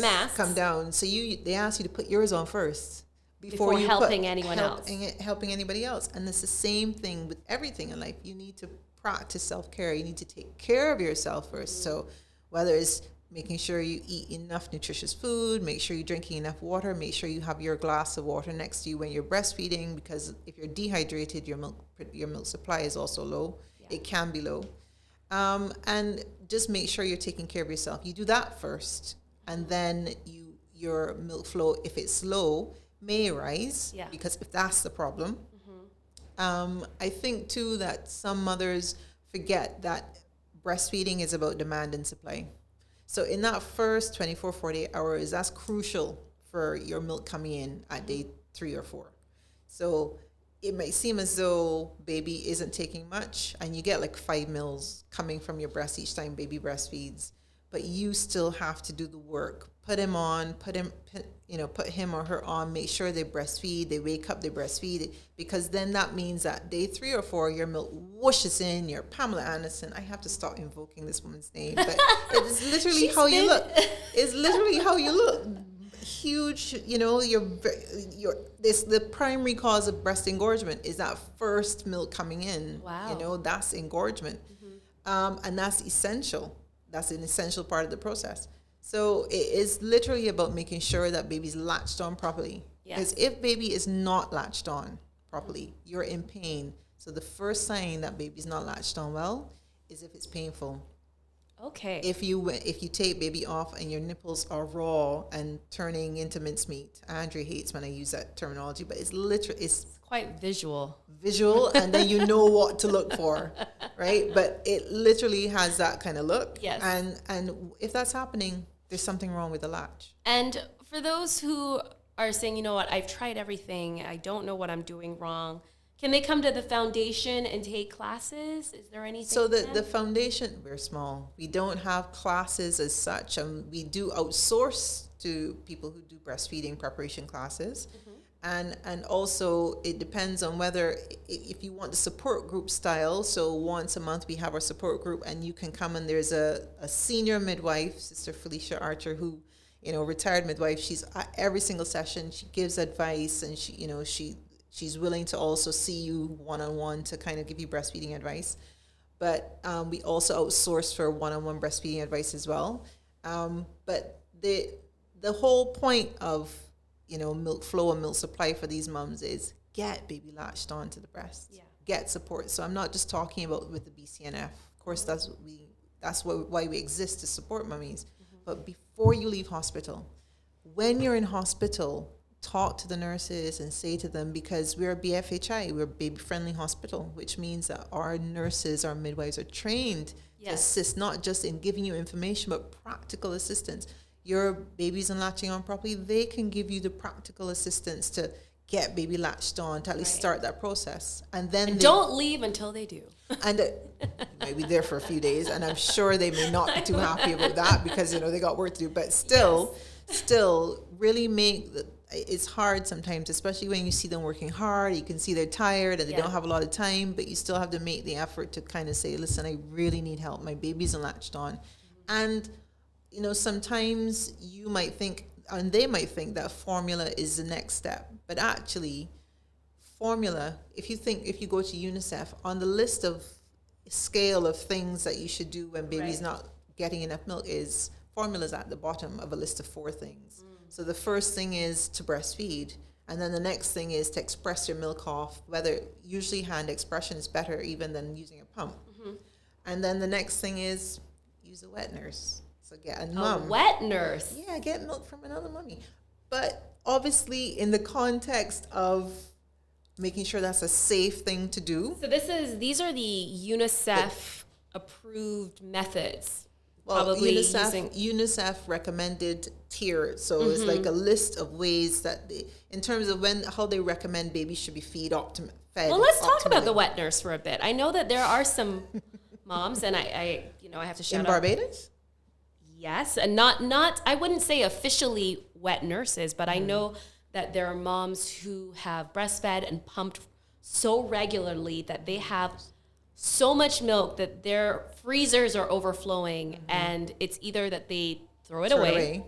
mask come down. So they ask you to put yours on first before you helping anyone else. Helping anybody else. And it's the same thing with everything in life. You need to practice self-care. You need to take care of yourself first. So whether it's making sure you eat enough nutritious food, make sure you're drinking enough water, make sure you have your glass of water next to you when you're breastfeeding, because if you're dehydrated, your milk supply is also low. Yeah. It can be low. And just make sure you're taking care of yourself. You do that first, and then your milk flow, if it's low, may rise, because if that's the problem. I think too that some mothers forget that breastfeeding is about demand and supply. So in that first 24, 48 hours, that's crucial for your milk coming in at day 3 or 4. So it might seem as though baby isn't taking much, and you get like 5 mils coming from your breast each time baby breastfeeds, but you still have to do the work. Put him or her on, make sure they breastfeed, they wake up, they breastfeed, because then that means that day 3 or 4, your milk whooshes in, you're Pamela Anderson. I have to stop invoking this woman's name, but it's literally how you look. It's literally how you look. Huge, the primary cause of breast engorgement is that first milk coming in. Wow. That's engorgement. And that's essential. That's an essential part of the process. So it is literally about making sure that baby's latched on properly. Because if baby is not latched on properly, you're in pain. So the first sign that baby's not latched on well is if it's painful. Okay. If you take baby off and your nipples are raw and turning into mincemeat, Andre hates when I use that terminology, but it's quite visual, and then you know what to look for, right? But it literally has that kind of look. Yes. And if that's happening, there's something wrong with the latch. And for those who are saying, you know what, I've tried everything, I don't know what I'm doing wrong, can they come to the foundation and take classes? Is there anything? So the foundation, we're small. We don't have classes as such. We do outsource to people who do breastfeeding preparation classes. And also it depends on whether, if you want the support group style, so once a month we have our support group, and you can come, and there's a senior midwife, Sister Felicia Archer, who, retired midwife. She's at every single session. She gives advice, and she's willing to also see you one-on-one to kind of give you breastfeeding advice. But we also outsource for one-on-one breastfeeding advice as well. But the whole point of milk flow and milk supply for these mums is get baby latched onto the breast, get support. So I'm not just talking about with the BCNF. Of course, why we exist, to support mummies. But before you leave hospital, when you're in hospital, talk to the nurses and say to them, because we're a BFHI, we're a baby-friendly hospital, which means that our nurses, our midwives are trained to assist, not just in giving you information, but practical assistance. Your baby's not latching on properly, they can give you the practical assistance to get baby latched on, to at least start that process. And then don't leave until they do. And you might be there for a few days, and I'm sure they may not be too happy about that, because they got work to do. But still really it's hard sometimes, especially when you see them working hard. You can see they're tired and they don't have a lot of time, but you still have to make the effort to kind of say, listen, I really need help. My baby's latched on. And sometimes you might think, and they might think, that formula is the next step. But actually, formula, if you go to UNICEF, on the list of scale of things that you should do when baby's not getting enough milk is formula's at the bottom of a list of 4 things. So the first thing is to breastfeed. And then the next thing is to express your milk off, whether usually hand expression is better even than using a pump. And then the next thing is use a wet nurse. So get a mom. A wet nurse? Yeah, get milk from another mommy. But obviously in the context of making sure that's a safe thing to do. So these are the UNICEF approved methods. Well, probably UNICEF recommended tier, so it's like a list of ways that in terms of how they recommend babies should be fed. Well, let's talk about the wet nurse for a bit. I know that there are some moms, and I have to shout out. In Barbados? Yes, and not I wouldn't say officially wet nurses, but I know that there are moms who have breastfed and pumped so regularly that they have so much milk that their freezers are overflowing, and it's either that they throw it away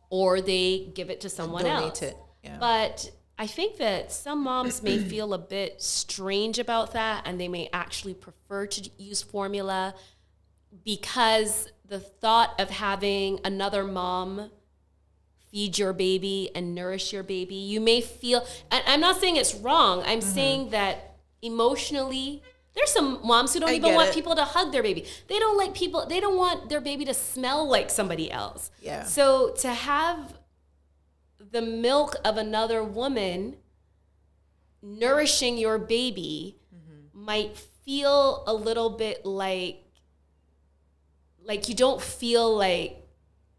or they give it to someone else. Donate it. Yeah. But I think that some moms may feel a bit strange about that, and they may actually prefer to use formula because the thought of having another mom feed your baby and nourish your baby, you may feel, and I'm not saying it's wrong, I'm saying that emotionally, there's some moms who don't even want people to hug their baby. They don't want their baby to smell like somebody else. Yeah. So to have the milk of another woman nourishing your baby might feel a little bit like you don't feel like,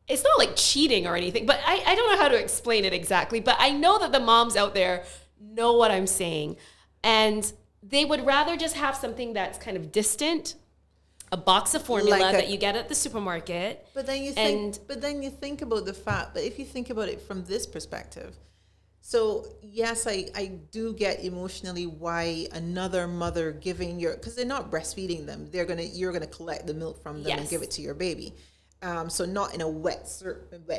it's not like cheating or anything, but I don't know how to explain it exactly, but I know that the moms out there know what I'm saying. And they would rather just have something that's kind of distant, a box of formula that you get at the supermarket. But then you think about the fact, but if you think about it from this perspective, so yes, I do get emotionally why another mother giving because they're not breastfeeding them, you're gonna collect the milk from them and give it to your baby. So not in a wet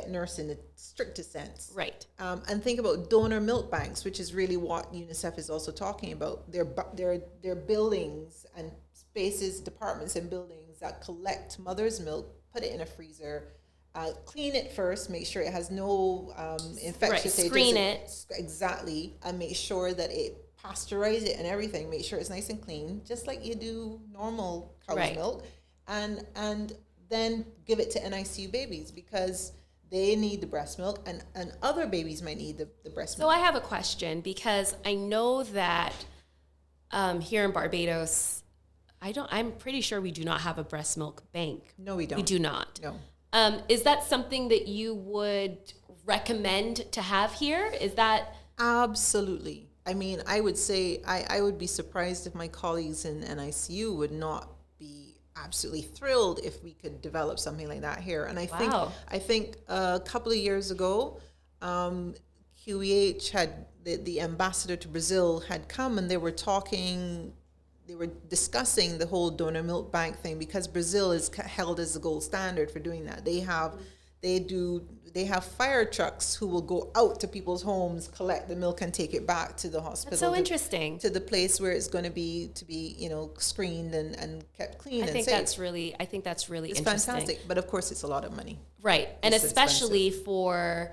nurse in the strictest sense. Right. And think about donor milk banks, which is really what UNICEF is also talking about. They're buildings and spaces, departments and buildings that collect mother's milk, put it in a freezer, clean it first, make sure it has no infectious agents. Screen it. Exactly. And make sure that it pasteurize it and everything. Make sure it's nice and clean, just like you do normal cow's milk. And then give it to NICU babies because they need the breast milk and other babies might need the breast milk. So I have a question because I know that here in Barbados, I'm pretty sure we do not have a breast milk bank. No, we don't. We do not. No. Is that something that you would recommend to have here? Is that? Absolutely. I mean, I would say I would be surprised if my colleagues in NICU would not be absolutely thrilled if we could develop something like that here. And I think a couple of years ago, QEH had the ambassador to Brazil had come and they were discussing the whole donor milk bank thing because Brazil is held as the gold standard for doing that. They have fire trucks who will go out to people's homes, collect the milk and take it back to the hospital. That's so interesting. To the place where it's going to be screened and kept clean and safe. I think that's really it's interesting. Fantastic, but of course it's a lot of money. Right. And it's especially expensive. For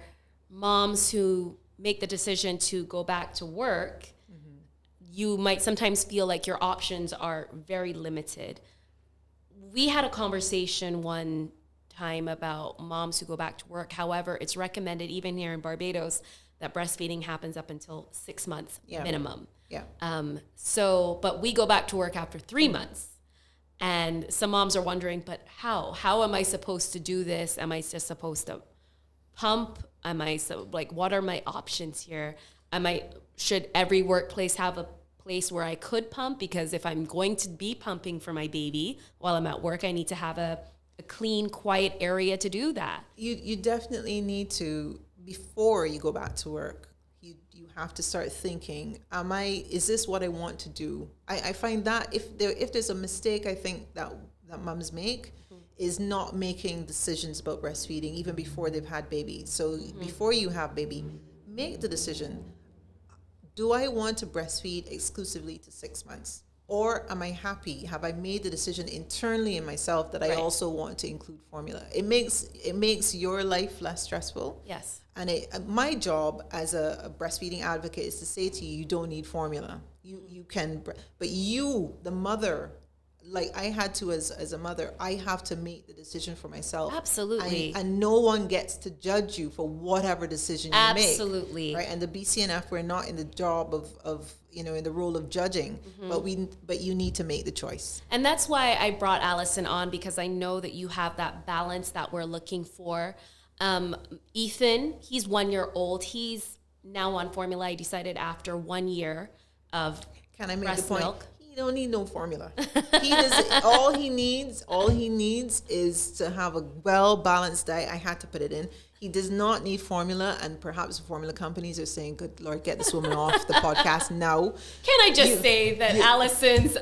moms who make the decision to go back to work, you might sometimes feel like your options are very limited. We had a conversation one time about moms who go back to work. However, it's recommended even here in Barbados that breastfeeding happens up until 6 months minimum. Yeah. But we go back to work after 3 months. And some moms are wondering, but how? How am I supposed to do this? Am I just supposed to pump? What are my options here? Should every workplace have a place where I could pump? Because if I'm going to be pumping for my baby while I'm at work, I need to have a clean, quiet area to do that. You definitely need to, before you go back to work, you have to start thinking, is this what I want to do? I find that if there's a mistake I think that moms make is not making decisions about breastfeeding even before they've had baby. So before you have baby, make the decision. Do I want to breastfeed exclusively to 6 months? Or am I happy? Have I made the decision internally in myself that I Right. also want to include formula? It makes your life less stressful. Yes. And my job as a breastfeeding advocate is to say to you, you don't need formula. You can, but you, the mother, like I had to as a mother, I have to make the decision for myself. Absolutely. And no one gets to judge you for whatever decision you make. Absolutely. Right. And the BCNF, we're not in the job of in the role of judging, but you need to make the choice. And that's why I brought Allison on, because I know that you have that balance that we're looking for. Ethan, he's 1 year old. He's now on formula. I decided after 1 year of Can I make breast the point? milk. He don't need no formula. He does all he needs is to have a well balanced diet. I had to put it in. He does not need formula, and perhaps formula companies are saying, "Good Lord, get this woman off the podcast now." Can I just say that Allison's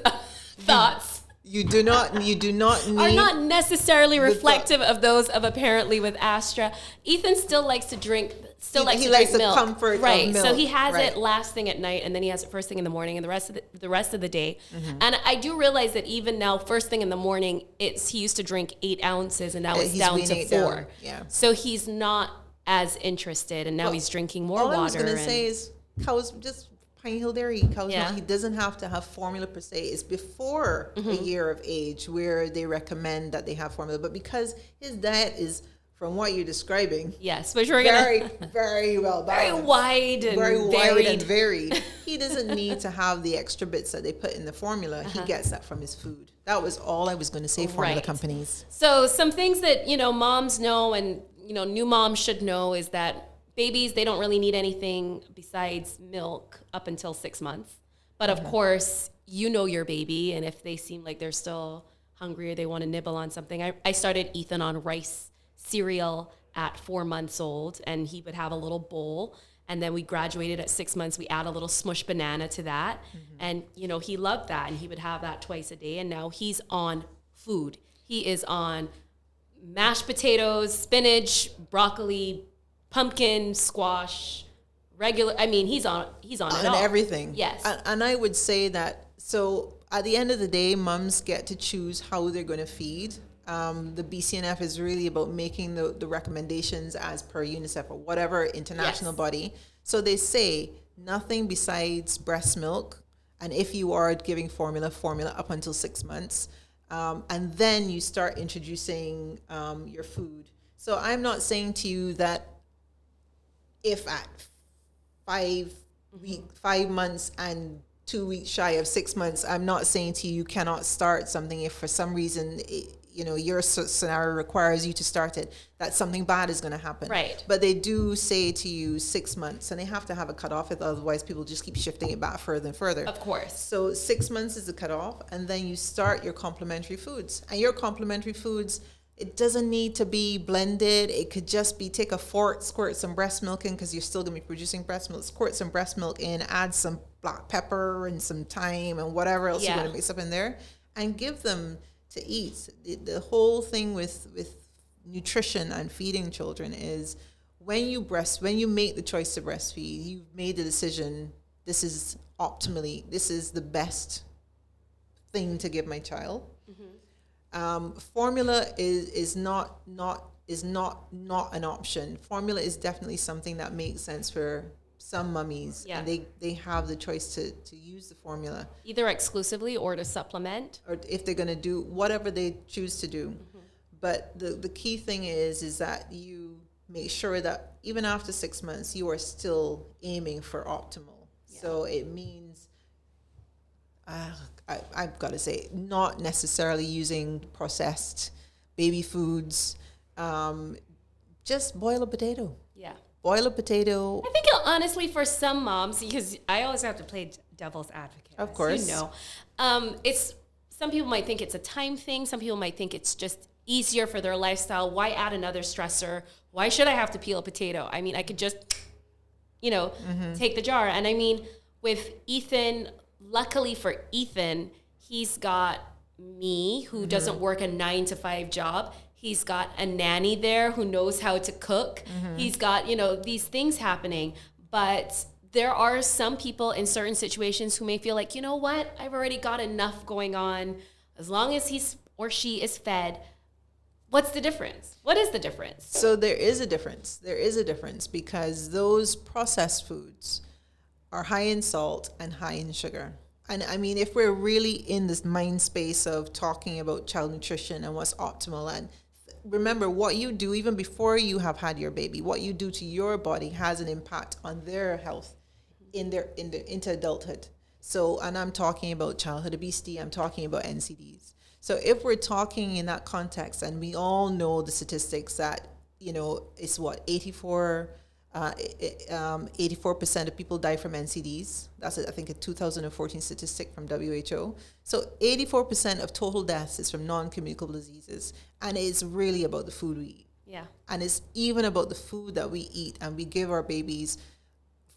thoughts You do not need are not necessarily reflective of those of Apparently with Astra. Ethan still likes to drink. He likes the milk. comfort of right. milk. So he has Right. it last thing at night, and then he has it first thing in the morning, and the rest of the day. Mm-hmm. And I do realize that even now, first thing in the morning, he used to drink 8 ounces, and now it's he's down weaning to it 4. down. Yeah. So he's not as interested, and now he's drinking more All water. I was going to and- say is cows just Pine Hill Dairy. Cows Yeah. he doesn't have to have formula per se. It's before a year of age where they recommend that they have formula. But because his diet is, from what you're describing, yes, which we're gonna very well very balanced. wide and Very wide varied. and varied. He doesn't need to have the extra bits that they put in the formula. He gets that from his food. That was all I was going to say, formula Right. companies. So some things that, moms know and, new moms should know is that babies, they don't really need anything besides milk up until 6 months. But of course, you know your baby, and if they seem like they're still hungry or they want to nibble on something. I started Ethan on rice cereal at 4 months old, and he would have a little bowl. And then we graduated at 6 months. We add a little smushed banana to that. And, he loved that, and he would have that twice a day. And now he's on food. He is on mashed potatoes, spinach, broccoli, pumpkin, squash, regular. I mean, he's on it all. And everything. Yes. And I would say that, so at the end of the day, mums get to choose how they're going to feed. The BCNF is really about making the recommendations as per UNICEF or whatever international body. So they say nothing besides breast milk. And if you are giving formula up until 6 months. And then you start introducing your food. So I'm not saying to you that if at 5 months and 2 weeks shy of 6 months, I'm not saying to you cannot start something if for some reason your scenario requires you to start it, that something bad is going to happen. Right. But they do say to you 6 months, and they have to have a cutoff, otherwise people just keep shifting it back further and further. Of course. So 6 months is the cutoff, and then you start your complementary foods. And your complementary foods, it doesn't need to be blended. It could just be take a fork, squirt some breast milk in, because you're still going to be producing breast milk. Squirt some breast milk in, add some black pepper and some thyme and whatever else you want to mix up in there, and give them to eat. The whole thing with nutrition and feeding children is when you make the choice to breastfeed, you've made the decision, this is the best thing to give my child. Formula is not an option. Formula is definitely something that makes sense for some mummies, and they have the choice to use the formula either exclusively or to supplement, or if they're going to do whatever they choose to do. But the key thing is that you make sure that even after 6 months, you are still aiming for optimal. So it means I've got to say, not necessarily using processed baby foods. Just boil a potato. Yeah. Boil a potato. I think honestly, for some moms, because I always have to play devil's advocate. Of course. It's some people might think it's a time thing. Some people might think it's just easier for their lifestyle. Why add another stressor? Why should I have to peel a potato? I mean, I could just, take the jar. And I mean, with Ethan, luckily for Ethan, he's got me who doesn't work a 9-to-5 job. He's got a nanny there who knows how to cook. He's got, these things happening. But there are some people in certain situations who may feel like, you know what, I've already got enough going on. As long as he's or she is fed, what's the difference? What is the difference? So there is a difference. There is a difference because those processed foods are high in salt and high in sugar. And I mean, if we're really in this mind space of talking about child nutrition and what's optimal, and remember what you do even before you have had your baby, what you do to your body has an impact on their health into adulthood. So, and I'm talking about childhood obesity, I'm talking about NCDs. So if we're talking in that context, and we all know the statistics that, you know, it's what, 84% of people die from NCDs. That's, I think, a 2014 statistic from WHO. So 84% of total deaths is from non-communicable diseases. And it's really about the food we eat. Yeah. And it's even about the food that we eat and we give our babies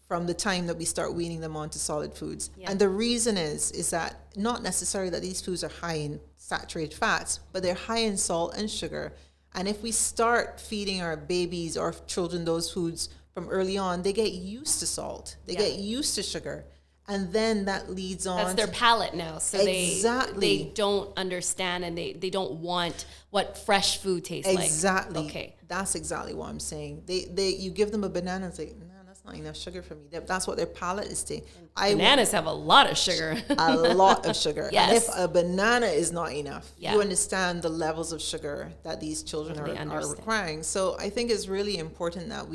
from the time that we start weaning them onto solid foods. Yeah. And the reason is that not necessarily that these foods are high in saturated fats, but they're high in salt and sugar. And if we start feeding our babies or children those foods from early on, they get used to salt. They get used to sugar. And then that leads on. That's their palate now. So exactly. they don't understand and they don't want what fresh food tastes like. Exactly. Okay. That's exactly what I'm saying. You give them a banana and say, no, that's not enough sugar for me. That's what their palate is saying. Bananas have a lot of sugar. A lot of sugar. Yes. And if a banana is not enough, yeah. you understand the levels of sugar that these children are requiring. So I think it's really important that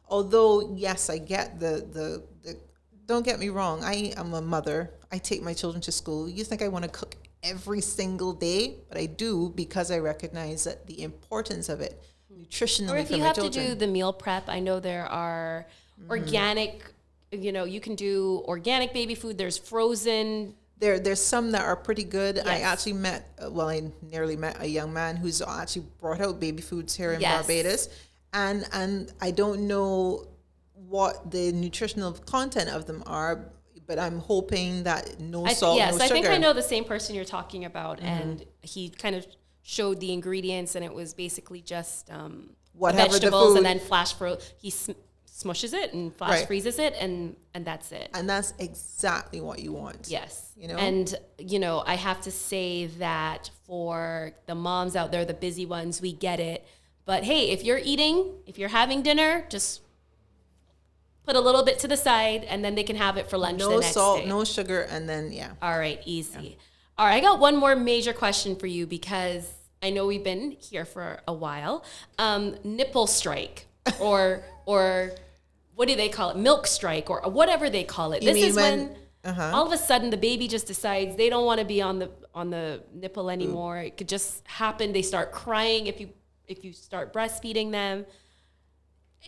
although, yes, I get the don't get me wrong, I am a mother. I take my children to school. You think I want to cook every single day, but I do because I recognize that the importance of it nutritionally. Or if you have to do the meal prep, I know there are organic, you know, you can do organic baby food. There's frozen. There's some that are pretty good. Yes. I actually I nearly met a young man who's actually brought out baby foods here in Barbados. And I don't know what the nutritional content of them are, but I'm hoping that no salt, no sugar. Yes, I think I know the same person you're talking about, and he kind of showed the ingredients, and it was basically just vegetables and then he smushes it and flash freezes it, and that's it. And that's exactly what you want. Yes. You know? And, you know, I have to say that for the moms out there, the busy ones, we get it. But hey, if you're having dinner, just put a little bit to the side and then they can have it for lunch the next day. No salt, no sugar, and then, All right, easy. Yeah. All right, I got one more major question for you because I know we've been here for a while. Nipple strike or what do they call it? Milk strike or whatever they call it. This is when all of a sudden the baby just decides they don't want to be on the nipple anymore. It could just happen. They start crying if you start breastfeeding them.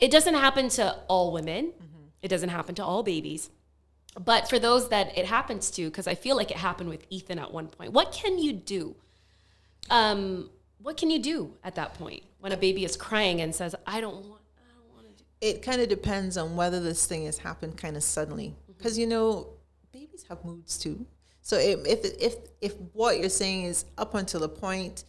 It doesn't happen to all women. It doesn't happen to all babies. But for those that it happens to, because I feel like it happened with Ethan at one point, what can you do? What can you do at that point when a baby is crying and says, I don't want to do it? It kind of depends on whether this thing has happened kind of suddenly. Because, you know, babies have moods too. So if what you're saying is up until a point,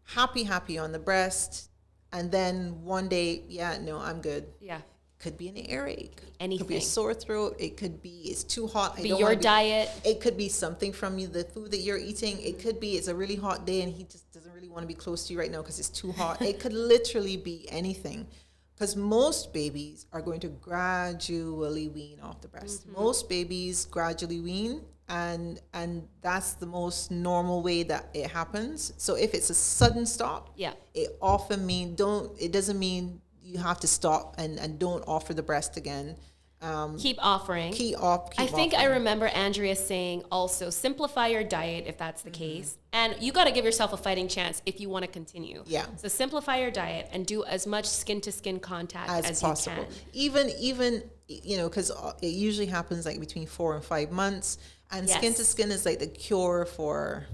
happy on the breast, and then one day, I'm good. Yeah. Could be an earache. Anything. Could be a sore throat. It could be it's too hot. Could be your diet. It could be something from the food that you're eating. It could be it's a really hot day and he just doesn't really want to be close to you right now because it's too hot. It could literally be anything. Because most babies are going to gradually wean off the breast. Most babies gradually wean, and that's the most normal way that it happens. So if it's a sudden stop, it often it doesn't mean you have to stop and don't offer the breast again. Keep offering. I think I remember Andrea saying also simplify your diet if that's the case. And you got to give yourself a fighting chance if you want to continue. Yeah. So simplify your diet and do as much skin to skin contact as possible. You can. Even because it usually happens like between 4 and 5 months, and skin to skin is like the cure for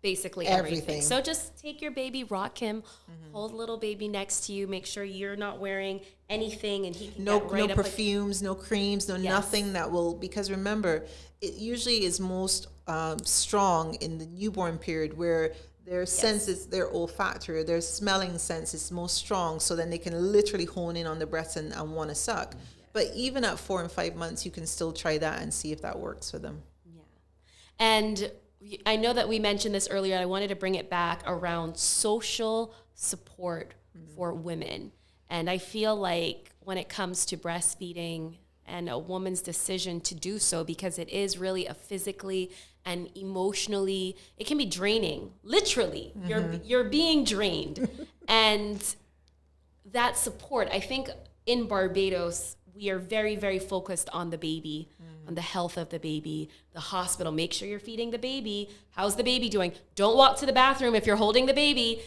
basically everything. So just take your baby, rock him, hold little baby next to you, make sure you're not wearing anything and he can get right no perfumes, no creams, nothing that will, because remember, it usually is most strong in the newborn period where their senses, their olfactory, their smelling sense is most strong, so then they can literally hone in on the breast and want to suck. But even at 4 and 5 months, you can still try that and see if that works for them. Yeah. And I know that we mentioned this earlier. I wanted to bring it back around social support for women. And I feel like when it comes to breastfeeding and a woman's decision to do so, because it is really a physically and emotionally, it can be draining. Literally, you're being drained. And that support, I think in Barbados, we are very, very focused on the baby, on the health of the baby, the hospital. Make sure you're feeding the baby. How's the baby doing? Don't walk to the bathroom if you're holding the baby.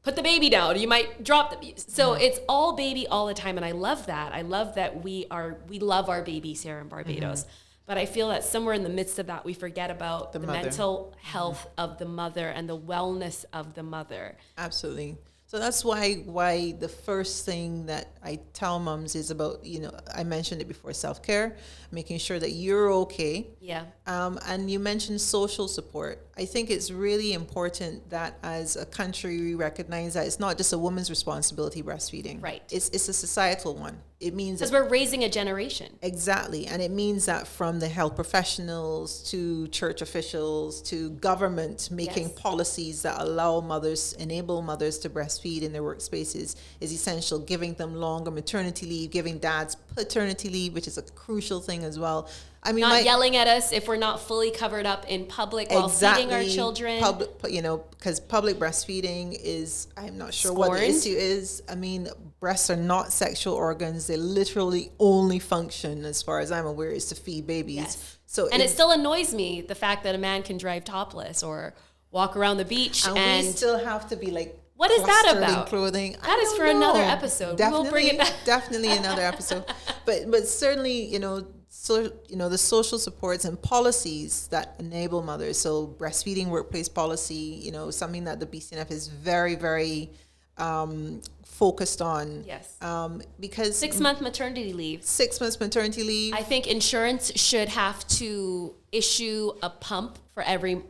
Put the baby down. You might drop the baby. So it's all baby all the time. And I love that. I love that we love our babies here in Barbados. But I feel that somewhere in the midst of that, we forget about the mental health of the mother and the wellness of the mother. Absolutely. So that's why the first thing that I tell moms is about, I mentioned it before, self-care, making sure that you're okay. Yeah. And you mentioned social support. I think it's really important that as a country, we recognize that it's not just a woman's responsibility, breastfeeding. Right. It's a societal one. It means because we're raising a generation. Exactly. And it means that from the health professionals to church officials to government making policies that enable mothers to breastfeed in their workspaces is essential. Giving them longer maternity leave, giving dads paternity leave, which is a crucial thing as well. I mean, not yelling at us if we're not fully covered up in public while feeding our children. Because public breastfeeding is, I'm not sure what the issue is. I mean, breasts are not sexual organs. They literally only function, as far as I'm aware, is to feed babies. Yes. So it still annoys me, the fact that a man can drive topless or walk around the beach. And we still have to be like, what is that about? Clothing. That is for another episode. Definitely, we'll bring it back. Definitely another episode. But certainly, the social supports and policies that enable mothers. So breastfeeding workplace policy, something that the BCNF is very, very focused on. Yes. Because 6 month maternity leave. 6 months maternity leave. I think insurance should have to issue a pump for every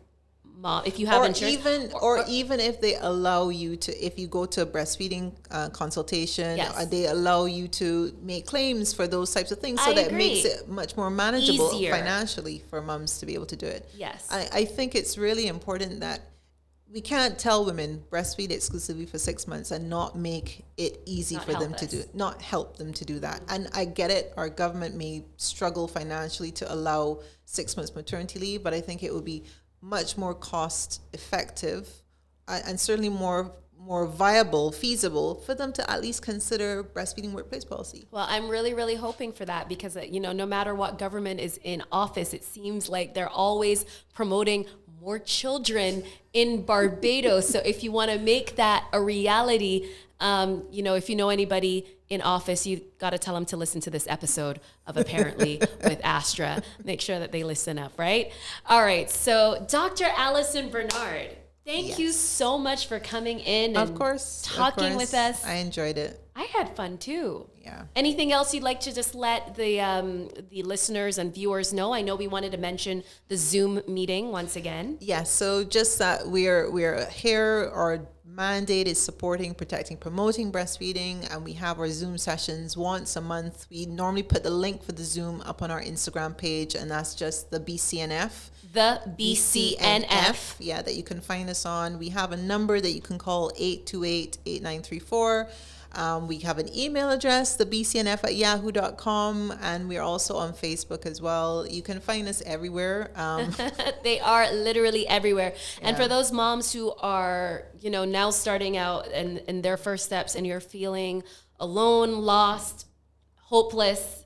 mom if you have insurance. Even if they allow you to, if you go to a breastfeeding consultation, they allow you to make claims for those types of things, so that makes it much more manageable financially for moms to be able to do it. Yes. I think it's really important that we can't tell women breastfeed exclusively for 6 months and not make it easy for them to do it, not help them to do that. And I get it, our government may struggle financially to allow 6 months maternity leave, but I think it would be much more cost effective and certainly more viable, feasible for them to at least consider breastfeeding workplace policy. Well, I'm really, really hoping for that because, no matter what government is in office, it seems like they're always promoting more children in Barbados. So if you want to make that a reality, if you know anybody in office, you got to tell them to listen to this episode of Apparently with Astra. Make sure that they listen up, right? All right. So Dr. Allison Bernard, thank you so much for coming in and talking with us. I enjoyed it. I had fun too. Yeah. Anything else you'd like to just let the listeners and viewers know? I know we wanted to mention the Zoom meeting once again. Yeah. So just that we're here. Our mandate is supporting, protecting, promoting breastfeeding, and we have our Zoom sessions once a month. We normally put the link for the Zoom up on our Instagram page, and that's just the BCNF. The BCNF. Yeah, that you can find us on. We have a number that you can call 828-8934. We have an email address, thebcnf@yahoo.com, and we're also on Facebook as well. You can find us everywhere. They are literally everywhere. Yeah. And for those moms who are, now starting out and in their first steps, and you're feeling alone, lost, hopeless,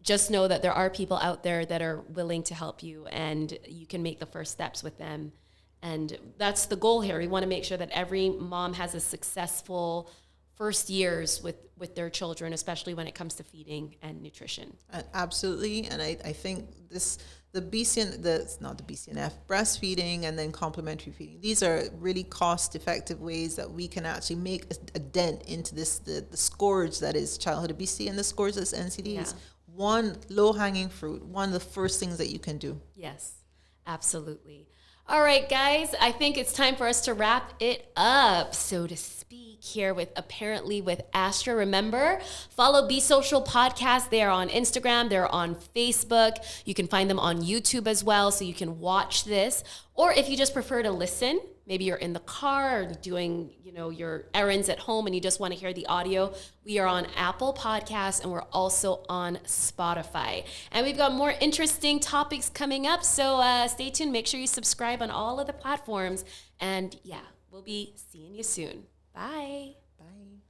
just know that there are people out there that are willing to help you, and you can make the first steps with them. And that's the goal here. We want to make sure that every mom has a successful first years with their children, especially when it comes to feeding and nutrition. Absolutely. And I think not the BCNF, breastfeeding and then complementary feeding. These are really cost-effective ways that we can actually make a dent into the scourge that is childhood obesity and the scourge that's NCDs. Yeah. One low-hanging fruit, one of the first things that you can do. Yes, absolutely. All right, guys, I think it's time for us to wrap it up, so to speak, here with Apparently with Astra. Remember, follow Be Social Podcast. They are on Instagram. They're on Facebook. You can find them on YouTube as well, so you can watch this. Or if you just prefer to listen, maybe you're in the car or doing, your errands at home and you just want to hear the audio, we are on Apple Podcasts and we're also on Spotify. And we've got more interesting topics coming up, so stay tuned. Make sure you subscribe on all of the platforms. And yeah, we'll be seeing you soon. Bye. Bye.